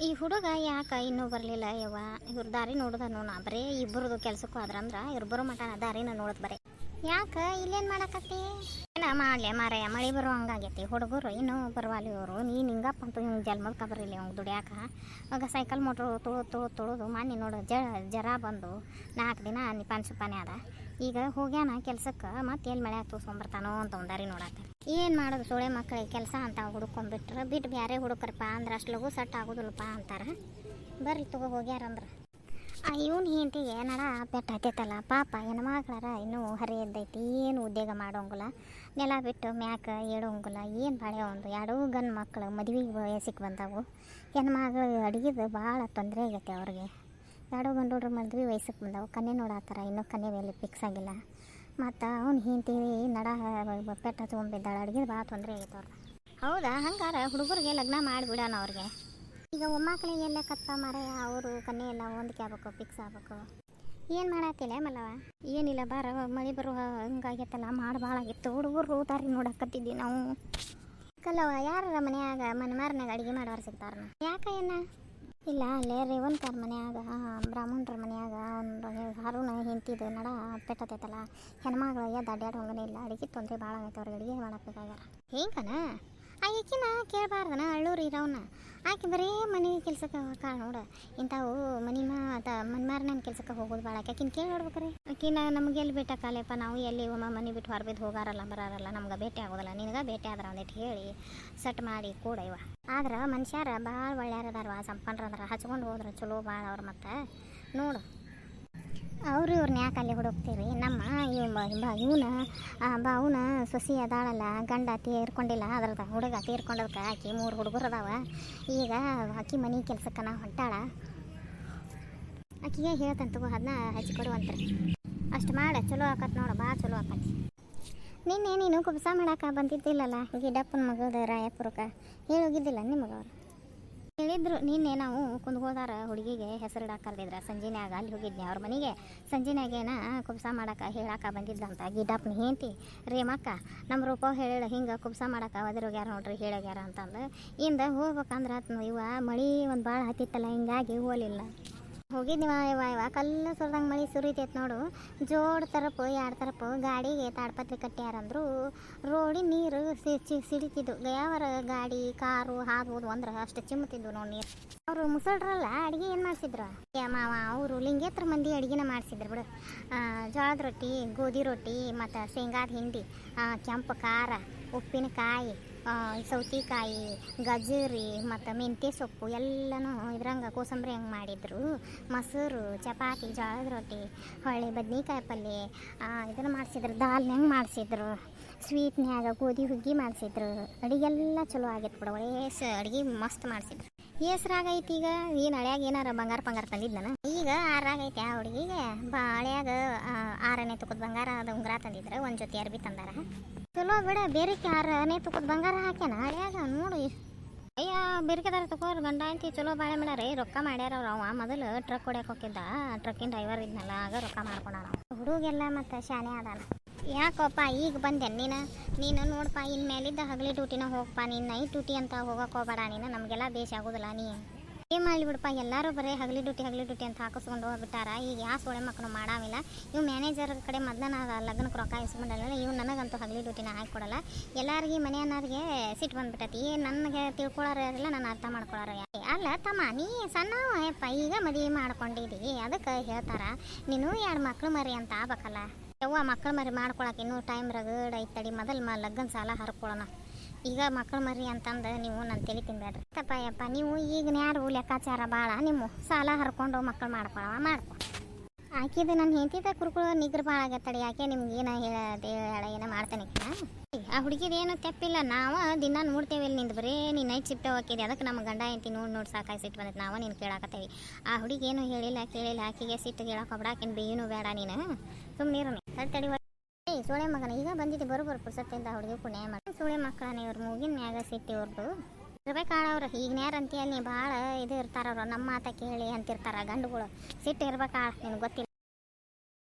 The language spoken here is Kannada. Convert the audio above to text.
ಈ ಹುಡುಗ ಯಾಕೆ ಇನ್ನೂ ಬರಲಿಲ್ಲ ಯವ್ವ? ಇವ್ರ ದಾರಿ ನೋಡಿದನು ನಾ ಬರೀ ಇಬ್ಬರದು ಕೆಲ್ಸಕ್ಕೂ ಆದ್ರಂದ್ರೆ ಇಬ್ಬರು ಮಟ ದಾರಿನ ನೋಡೋದು ಬರೀ. ಯಾಕೆ ಇಲ್ಲೇನು ಮಾಡಕತ್ತಿ? ಏನ ಮಾಡಲಿ ಮಾರಯ್ಯ, ಮಳೆ ಬರೋ ಹಂಗಾಗೈತಿ. ಹುಡುಗರು ಇನ್ನೂ ಬರವಾಲಿ ಇವರು. ನೀನು ಹಿಂಗಪ್ಪ ಅಂತ ಹಿಂಗೆ ಜಲ್ಮದ್ಕ ಬರಲಿ ಅವ್ನು ದುಡ್ಯಾಕ. ಆಗ ಸೈಕಲ್ ಮೋಟ್ರು ತೊಳೋದು ಮಾನ್ಯ ನೋಡು ಜರ ಬಂದು 4 ದಿನ ಪಾನಿ ಅದ. ಈಗ ಹೋಗ್ಯಾನ ಕೆಲ್ಸಕ್ಕೆ, ಮತ್ತೆ ಎಲ್ಲಿ ಮಳೆ ತೂಸ್ಕೊಂಬರ್ತಾನೋ ಅಂತ ದಾರಿ ನೋಡತ್ತ. ಏನು ಮಾಡೋದು ಸೊಳೆ ಮಕ್ಕಳಿಗೆ ಕೆಲಸ ಅಂತ ಹುಡ್ಕೊಂಡ್ಬಿಟ್ರೆ ಬಿಟ್ಟು ಬೇರೆ ಹುಡುಕರಪ್ಪ ಅಂದ್ರೆ ಅಷ್ಟು ಲಘು ಸಟ್ ಆಗೋದಿಲ್ಲಪ್ಪ ಅಂತಾರೆ. ಬರ್ರಿ ತಗೋ ಹೋಗ್ಯಾರಂದ್ರೆ ಇವನು ಹೆಂಡತಿಗೆ ನಡ ಪೆಟ್ಟ ಹತ್ತೈತಲ್ಲ ಪಾಪ. ಹೆಣ್ಮಕ್ಳಾರ ಇನ್ನೂ ಹರಿ ಎದ್ದೈತಿ, ಏನು ಉದ್ಯೋಗ ಮಾಡೋಂಗಿಲ್ಲ, ನೆಲ ಬಿಟ್ಟು ಮ್ಯಾಕ ಏಳೋಂಗಿಲ್ಲ. ಏನು ಬಾಳೆ ಒಂದು 2 ಗಂಡು ಮಕ್ಕಳು ಮದುವೆಗೆ ವಯಸ್ಸಿಗೆ ಬಂದವು. ಹೆಣ್ಮಗಳು ಅಡುಗೆದು ಭಾಳ ತೊಂದರೆ ಆಗೈತೆ ಅವ್ರಿಗೆ. 2 ಗಂಡು ಹುಡ್ರು ಮದುವೆ ವಯಸ್ಸಿಗೆ ಬಂದವು, ಕನ್ಯೆ ನೋಡತ್ತಾರ, ಇನ್ನೂ ಕನ್ಯೆ ಮೇಲೆ ಫಿಕ್ಸ್ ಆಗಿಲ್ಲ. ಮತ್ತು ಅವ್ನು ಹೆಂಡತಿ ನಡ ಪೆಟ್ಟ ತೊಗೊಂಬಿದ್ದಾಳೆ, ಅಡುಗೆ ಭಾಳ ತೊಂದರೆ ಆಗೈತೆ ಅವ್ರಿಗೆ. ಹೌದಾ? ಹಂಗಾರೆ ಹುಡುಗರಿಗೆ ಲಗ್ನ ಮಾಡಿಬಿಡೋಣ ಅವ್ರಿಗೆ. ಈಗ ಒಮ್ಮಕ್ಕಳಿಗೆ ಎಲ್ಲ ಕತ್ತ ಮಾರಾಯ, ಅವರು ಕನ್ಯೆ ಎಲ್ಲ ಹೊಂದಿಕೆ ಆಗ್ಬೇಕು, ಫಿಕ್ಸ್ ಆಗ್ಬೇಕು. ಏನು ಮಾಡತ್ತಿಲ್ಲ ಮಲ್ಲವ? ಏನಿಲ್ಲ ಬಾರ, ಮಳೆ ಬರುವ ಹಂಗಾಗೈತಲ್ಲ, ಮಾಡಿ ಭಾಳ ಆಗಿತ್ತು. ಹುಡುಗರು ದಾರಿ ನೋಡಕತ್ತಿದ್ವಿ ನಾವು. ಕಲ್ಲವ ಯಾರ ಮನ್ಯಾಗ ಮನೆಮಾರನಾಗ ಅಡುಗೆ ಮಾಡೋರು ಸಿಗ್ತಾರ? ಯಾಕ ಏನ ಇಲ್ಲ ಅಲ್ಲೇ ರೇವಣ್ಕಾರ್ ಮನ್ಯಾಗ ಬ್ರಾಹ್ಮಣರ ಮನ್ಯಾಗ ಒಂದು ಹಾರುನ ಹೆಂಡ್ತಿದ್ದು ನಡ ಪೆಟ್ಟತೈತಲ್ಲ, ಹೆಣ್ಮಗಳು ಅಡ್ಡಾಡ ಹೋಗನೇ ಇಲ್ಲ. ಅಡುಗೆ ತೊಂದರೆ ಭಾಳ ಆಗೈತೆ ಅವ್ರಿಗೆ, ಅಡುಗೆ ಮಾಡಬೇಕಾಗ್ಯಾರ. ಹೆಂಗನ ಆಕಿನ ಕೇಳಬಾರ್ದನ ಅಳ್ಳೂರು ಇರೋವನ್ನ. ಆಕೆ ಬರೀ ಮನೆ ಕೆಲ್ಸಕ್ಕೆ ಕಾಳು ನೋಡು. ಇಂಥವು ಮನ್ಮಾರನ ಕೆಲ್ಸಕ್ಕೆ ಹೋಗೋದು ಭಾಳ. ಆಕಿನ ಕೇಳಿ ನೋಡ್ಬೇಕ್ರಿ. ಆಕಿನ ನಮ್ಗೆ ಎಲ್ಲಿ ಭೇಟಿ ಕಾಲೇಪ, ನಾವು ಎಲ್ಲಿ ಮನೆ ಬಿಟ್ಟು ಹೊರಬಿದ್ದು ಹೋಗಾರಲ್ಲ ಬರಾರಲ್ಲ, ನಮ್ಗೆ ಭೇಟಿ ಆಗೋದಿಲ್ಲ. ನಿನಗೆ ಭೇಟಿ ಆದ್ರೆ ಅಂದಿಟ್ಟು ಹೇಳಿ ಸೆಟ್ ಮಾಡಿ ಕೂಡ ಇವ. ಆದ್ರೆ ಮನುಷ್ಯರ ಭಾಳ ಒಳ್ಳೆಯರದಾರವ, ಸಂಪನ್ರದಾರ, ಹಚ್ಕೊಂಡು ಹೋದ್ರೆ ಚಲೋ ಭಾಳ ಅವ್ರು. ಮತ್ತು ನೋಡು ಅವರು ಇವ್ರನ್ನ ಯಾಕೆ ಅಲ್ಲಿ ಹುಡುಕ್ತೀರಿ? ನಮ್ಮ ಇವನ ಬಾವುನ ಸೊಸಿ ಅದಾಳಲ್ಲ, ಗಂಡ ತೀರ್ಕೊಂಡಿಲ್ಲ, ಅದ್ರದ್ದು ಹುಡುಗ ತೀರ್ಕೊಂಡದಕ್ಕೆ ಆಕಿ 3 ಹುಡುಗರು ಅದಾವ. ಈಗ ಆಕಿ ಮನೆ ಕೆಲ್ಸಕ್ಕೆ ನಾ ಹೊಂಟಾಳ. ಆಕಿಗೆ ಹೇಳ್ತಂತ ಅದನ್ನ ಹಚ್ಕೊಡುವಂತ್ರಿ. ಅಷ್ಟು ಮಾಡ, ಚಲೋ ಆಕತ್ ನೋಡು, ಭಾಳ ಚಲೋ ಆಕತಿ. ನಿನ್ನೆ ನೀನು ಕುಬ್ಸ ಮಾಡಕ್ಕೆ ಬಂದಿದ್ದಿಲ್ಲಲ್ಲ ಗಿಡಪ್ಪನ ಮಗದ ರಾಯಪುರಕ್ಕೆ, ಹೇಳೋಗಿದ್ದಿಲ್ಲ ನಿಮಗವ್ರು? ಹೇಳಿದ್ರು ನಿನ್ನೆ ನಾವು ಕುಂದ್ಗೋದಾರ ಹುಡುಗಿಗೆ ಹೆಸರಿಡಾಕ ಕರೆದಿದ್ರ ಸಂಜೆನ್ಯಾಗ. ಅಲ್ಲಿ ಹೋಗಿದ್ನಿ ಅವ್ರ ಮನೆಗೆ. ಸಂಜೆನಾಗೇನ ಕುಬ್ಸ ಮಾಡಕ್ಕೆ ಹೇಳಕ್ಕೆ ಬಂದಿದ್ದಂತ ಗಿಡ್ಡಪ್ಪನ ಹೆಂಡತಿ ರೇಮಕ್ಕ. ನಮ್ಮ ರೂಪ ಹೇಳಿಲ್ಲ ಹಿಂಗೆ ಕುಬ್ಸ ಮಾಡಕ್ಕೆ ಒದಿರೋಗ್ಯಾರ ನೋಡ್ರಿ, ಹೇಳೋಗ್ಯಾರ ಅಂತಂದು. ಇಂದ ಹೋಗ್ಬೇಕಂದ್ರೆ ಇವ ಮಳೆ ಒಂದು ಭಾಳ ಹತ್ತಿತ್ತಲ್ಲ, ಹಿಂಗಾಗಿ ಹೋಗಲಿಲ್ಲ. ಹೋಗಿದ್ನಿವ ಇವ ಕಲ್ಲು ಸುರಿದಂಗೆ ಮಳೆ ಸುರಿತೈತೆ ನೋಡು. ಜೋಡ್ ತರಪು 2 ತರಪು ಗಾಡಿಗೆ ತಾಡ್ಪತ್ರೆ ಕಟ್ಟ್ಯಾರಂದ್ರು. ರೋಡಿನ ನೀರು ಸಿಡಿತಿದ್ದು. ಯಾವರ ಗಾಡಿ ಕಾರು ಹಾದುವುದು ಅಂದ್ರೆ ಅಷ್ಟು ಚಿಮ್ಮುತ್ತಿದ್ದು ನೋಡಿ ನೀರು. ಅವರು ಮುಸಳ್ರಲ್ಲ ಅಡುಗೆ ಏನು ಮಾಡಿಸಿದ್ರು ಮಾವ? ಅವರು ಲಿಂಗೇತ್ರ ಮಂದಿ ಅಡುಗೆನ ಮಾಡಿಸಿದ್ರು ಬಿಡು. ಜೋಳದ ರೊಟ್ಟಿ, ಗೋಧಿ ರೊಟ್ಟಿ, ಮತ್ತು ಶೇಂಗಾದ ಹಿಂಡಿ, ಕೆಂಪು ಖಾರ, ಉಪ್ಪಿನಕಾಯಿ, ಸೌತೆಕಾಯಿ, ಗಜರಿ, ಮತ್ತು ಮೆಂತ್ಯ ಸೊಪ್ಪು ಎಲ್ಲನೂ ಇದ್ರಂಗೆ ಕೋಸಂಬರಿ ಹಂಗೆ ಮಾಡಿದ್ರು. ಮೊಸರು, ಚಪಾತಿ, ಜೋಳದ ರೊಟ್ಟಿ, ಹೊಳ್ಳಿ ಬದ್ನಿಕಾಯಿ ಪಲ್ಯ ಇದನ್ನು ಮಾಡಿಸಿದ್ರು. ದಾಲ್ನಂಗೆ ಮಾಡಿಸಿದ್ರು. ಸ್ವೀಟ್ನ್ಯಾಗ ಗೋಧಿ ಹುಗ್ಗಿ ಮಾಡಿಸಿದ್ರು. ಅಡುಗೆಲ್ಲ ಚಲೋ ಆಗೈತೆ ಬಿಡು, ಒಳ್ಳೆ ಅಡುಗೆ ಮಸ್ತ್ ಮಾಡಿಸಿದ್ರು. ಹೆಸ್ರಾಗೈತಿ. ಈಗ ಏನು ಹಳ್ಯಾಗ ಏನಾರ ಬಂಗಾರ ತಂದಿದ್ನ? ಈಗ 6 ಆಗೈತೆ ಆ ಹುಡುಗಿಗೆ. ಹಳ್ಯಾಗ 6ನೇ ತುಕದ ಬಂಗಾರ ಉಂಗುರ ತಂದಿದ್ರೆ, 1 ಜೊತೆ ಅರ್ಬಿ ತಂದಾರ. ಚಲೋ ಬಿಡ, ಬೇರೆಕ್ಕೆ 6ನೇ ತುಕದ ಬಂಗಾರ ಹಾಕ್ಯಾನ ಹಳ್ಯಾಗ ನೋಡು. ಅಯ್ಯ ಬೇರೆಕೆದಾರ ತಗೋರು ಗಂಡ ಅಂತಿ ಚಲೋ ಬಾಳೆ ಮಾಡ್ಯಾರ, ರೊಕ್ಕ ಮಾಡ್ಯಾರ ಅವ್ರು. ಅವ ಮೊದಲು ಟ್ರಕ್ ಹೊಡ್ಯಾಕೆ ಹೋಗಿದ್ದ, ಟ್ರಕ್ಕಿನ ಡ್ರೈವರ್ ಇದ್ನಲ್ಲ, ಆಗ ರೊಕ್ಕ ಮಾಡ್ಕೊಂಡಾನ. ಹುಡುಗೆಲ್ಲ ಮತ್ತು ಶಾನೆ ಅದಾನ. ಯಾಕಪ್ಪ ಈಗ ಬಂದೆ ನೀನು ನೋಡಪ್ಪ, ಇನ್ಮೇಲಿದ್ದ ಹಗಲಿ ಡ್ಯೂಟಿನ ಹೋಗಪ್ಪ. ನೀನು ನೈಟ್ ಡ್ಯೂಟಿ ಅಂತ ಹೋಗಕ್ಕೆ ಹೋಗಬೇಡ. ನೀನು ನಮಗೆಲ್ಲ ಬೇಸಿ ಆಗೋದಿಲ್ಲ. ಏನು ಮಾಡಲಿ ಬಿಡಪ್ಪ, ಎಲ್ಲರೂ ಬರೀ ಹಗಲಿ ಡ್ಯೂಟಿ ಅಂತ ಹಾಕಿಸ್ಕೊಂಡು ಹೋಗ್ಬಿಟ್ಟಾರ. ಈಗ ಯಾವ ಸೊಳೆ ಮಕ್ಕಳು ಮಾಡಾವಿಲ್ಲ. ಇವು ಮ್ಯಾನೇಜರ್ ಕಡೆ ಮೊದಲ ಲಗ್ನಕ್ಕೆ ರೊಕ್ಕ ಇಸ್ಕೊಂಡಲ್ಲ, ಇವು ನನಗಂತೂ ಹಗಲಿ ಡ್ಯೂಟಿನ ಹಾಕಿಕೊಡಲ್ಲ. ಎಲ್ಲರಿಗೆ ಮನೆಯನ್ನಾರಿಗೆ ಸಿಟ್ಟು ಬಂದ್ಬಿಟ್ಟೈತಿ. ನನಗೆ ತಿಳ್ಕೊಳ್ಳೋರಿಲ್ಲ, ನಾನು ಅರ್ಥ ಮಾಡ್ಕೊಳ್ಳೋರು. ಅಲ್ಲ ತಮ್ಮ, ನೀ ಸಣ್ಣಪ್ಪ, ಈಗ ಮದುವೆ ಮಾಡ್ಕೊಂಡಿದ್ದೀವಿ, ಅದಕ್ಕೆ ಹೇಳ್ತಾರ ನೀನು 2 ಮಕ್ಳು ಮರಿ ಅಂತ ಆಗ್ಬೇಕಲ್ಲ. ಯವ್ವ ಮಕ್ಳು ಮರಿ ಮಾಡ್ಕೊಳಕ್ಕೆ ಇನ್ನೂ ಟೈಮ್ ರಗಡ್ ಐತಡಿ. ಮೊದಲು ಲಗ್ನ ಸಾಲ ಹರ್ಕೊಳ್ಳೋಣ. ಈಗ ಮಕ್ಳು ಮರಿ ಅಂತಂದು ನೀವು ನನ್ನ ತಲೆ ತಿನ್ಬೇಡ್ರಿ ತಪ್ಪ. ನೀವು ಈಗ ಯಾರು ಲೆಕ್ಕಾಚಾರ ಭಾಳ, ನಿಮ್ಮ ಸಾಲ ಹರ್ಕೊಂಡು ಮಕ್ಳು ಮಾಡ್ಕೊ. ಆಕಿದು ನನ್ನ ಹೆಂಡತಿದ ಕುರುಕುಳು ನಿಗ್ರು ಭಾಳ ಆಗತ್ತಡಿ. ಯಾಕೆ ನಿಮ್ಗೆ ಏನೋ ಹೇಳ ಏನೋ ಮಾಡ್ತಾನೆ. ಆ ಹುಡುಗಿದೇನು ತೆಪ್ಪಿಲ್ಲ. ನಾವು ದಿನ ನೋಡ್ತೇವೆ ಇಲ್ಲಿ ನಿಂದು ಬರೀ ನೀನು ನೈಟ್ ಶಿಫ್ಟ್ ಹೋಗಿದ್ದೆ. ಅದಕ್ಕೆ ನಮ್ಮ ಗಂಡ ಹೆಂಡತಿ ನೋಡಿ ಸಾಕಾಗಿ ಸಿಟ್ಟು ಬಂದೈತೆ. ನಾವು ನೀನು ಕೇಳಾಕತ್ತೇವಿ. ಆ ಹುಡುಗೇನು ಹೇಳಿಲ್ಲ ಕೇಳಿಲ್ಲ. ಆಕಿಗೆ ಸಿಟ್ಟು ಹೇಳೋಕೊಬ್ಡ. ಆಕಿನ ಬೇಯೂ ಬೇಡ, ನೀನು ಸುಮ್ಮನಿರು. ತಡಿ ಸೋಳೆ ಮಗನ ಈಗ ಬಂದಿದ್ದು ಬರೋಬ್ಬರು ಪುರ್ಸತ್ತಿಂದ ಹುಡುಗಿ ಪುಣ್ಯ ಮಾಡಿ. ಸೋಳೆ ಮಕ್ಕಳನ್ನ ಇವ್ರು ಮೂಗಿನ ಮ್ಯಾಗ ಸಿಟ್ಟಿ ಅವ್ರದ್ದು ಇರ್ಬೇಕಾಳವ್ರು. ಈಗ ನ್ಯಾರಂತೀಯಲ್ಲಿ ಭಾಳ ಇದು ಇರ್ತಾರವ್ರು, ನಮ್ಮ ಮಾತ ಕೇಳಿ ಅಂತಿರ್ತಾರ ಗಂಡುಗಳು. ಸಿಟ್ಟು ಇರ್ಬೇಕಾಳ, ನಿನಗೆ ಗೊತ್ತಿಲ್ಲ.